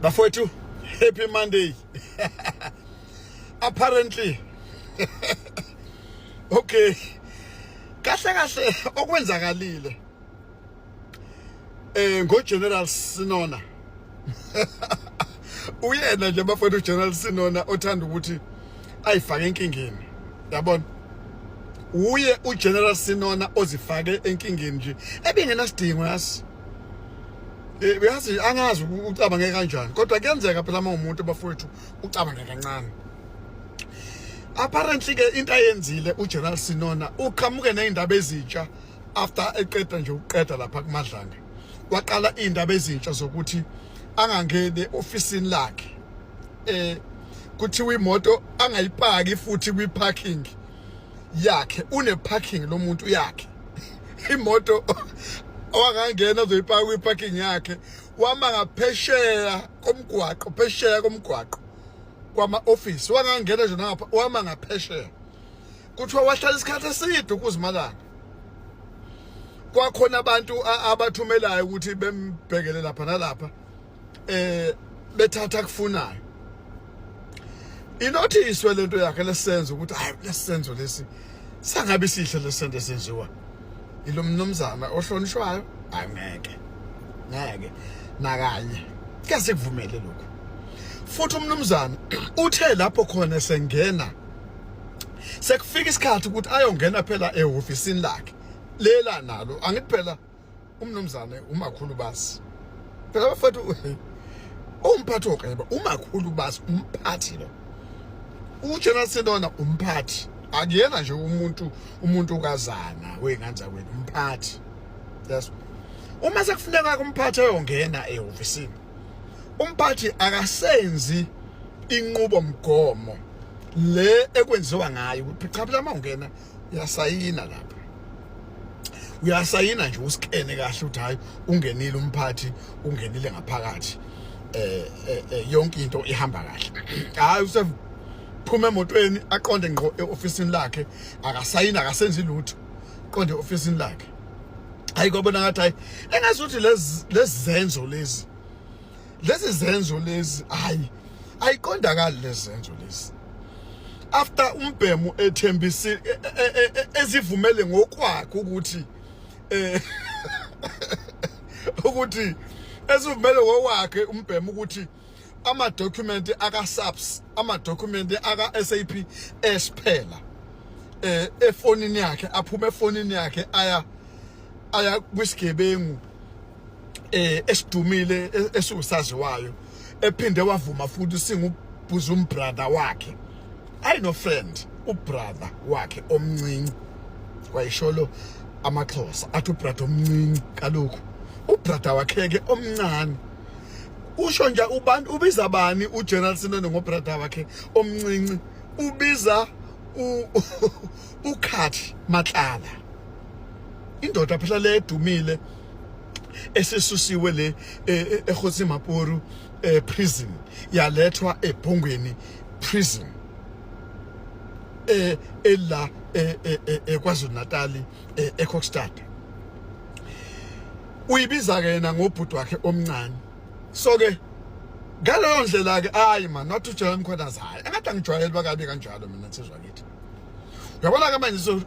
Bafowethu, happy Monday. Apparently. Okay. Kahle okwenzakalile. Ngo-General Sinona. Uyena nje bafowethu uGeneral Sinona othanda ukuthi ayifake enkingeni. Yabona? Uye uGeneral Sinona ozifake enkingeni nje. Ebingenasidingo yasi. Uyazi angazi ucabange kanjani kodwa kuyenzeka phela uma umuntu bafowethu ucabange kancane. Apparently ke into ayenzile uGeneral Sinona uqhamuke nezindaba ezintsha after eqeda nje uqeda lapha kuMadlanga. Waqala izindaba ezintsha zokuthi angangene officeini lakhe. Kuthiwa imoto angayipaki futhi kwiparking yakhe. Une parking lo muntu yakhe. Imoto wangangena uzoyipaka kwiparking yakhe wama ngaphesheya komgwaqo kwama office wangangena nje ngapha wama ngaphesheya kuthiwa wahlala isikhathi eside ukuzimalana kwakhona abantu abathumelayo ukuthi bembhekele lapha nalapha bethatha kufunayo inotiswe lento yakhe lesenzo ukuthi hayi lesenzo lesi sangabe sihle lesento esenziwa ilo mnumzana ohlonishwayo angeke nakanye kase kuvumele lokho futhi umnumzana uthe lapho khona sengena sekufika isikhathi ukuthi ayongena phela ehofisini lakhe lela nalo angithi phela umnumzana umakhulu basi phela bafethu umphathi okeba umakhulu basi umphathi lo uGeneral Sinona umphathi akuyena nje umuntu ukazana wenganza kwenu umphathi yes uma sekufuneka umphathi ayongena ehofisini umphathi akasenzi inqubo mgomo le ekwenziwa ngayo ukuthi cha phela mawungena uyasayina lapha uyasayina nje usikene kahle ukuthi hayi ungenile umphathi ungenile ngaphakathi yonke into ihamba kahle hayi phuma emotweni aqonde ngqo eofisini lakhe akasayina akasenzi lutho qonde eofisini lakhe hayi kwabona ngathi hayi engazuthi lezi zenzo lezi hayi ayiqondakali lezi zenzo lezi after umbhemu ethembisi ezivumele ngokwakhe ukuthi ukuthi ezivumele ngokwakhe umbhemu ukuthi ama-document aka-SAPS ama-document aka-SAP esiphela efonini yakhe aphuma efonini yakhe aya kwisigebengu esidumile esiusaziwayo ephinde wavuma futhi singubhuza umbrother wakhe ayino friend ubrother wakhe omncinci wayisholo amaXhosa athi ubrother omncinci kalokho ubrother wakhe ke omncane usho nje ubiza bani uGeneral Sinona ngobrother wakhe omncinci ubiza uKhathi Matlala indoda phela le edumile esisusiwe le eGosi Mapuru prison yalethwa eBhongweni prison ela eKwaZulu Natal eKokstad uyibiza ke yena ngobhuti wakhe omncane so ke ngaleyo ndlela ke hayi man not uJeneral Mkhwanazi hayi engathi angijwayele bakabi kanjalo mina nsizwa kithi uyabona ke manje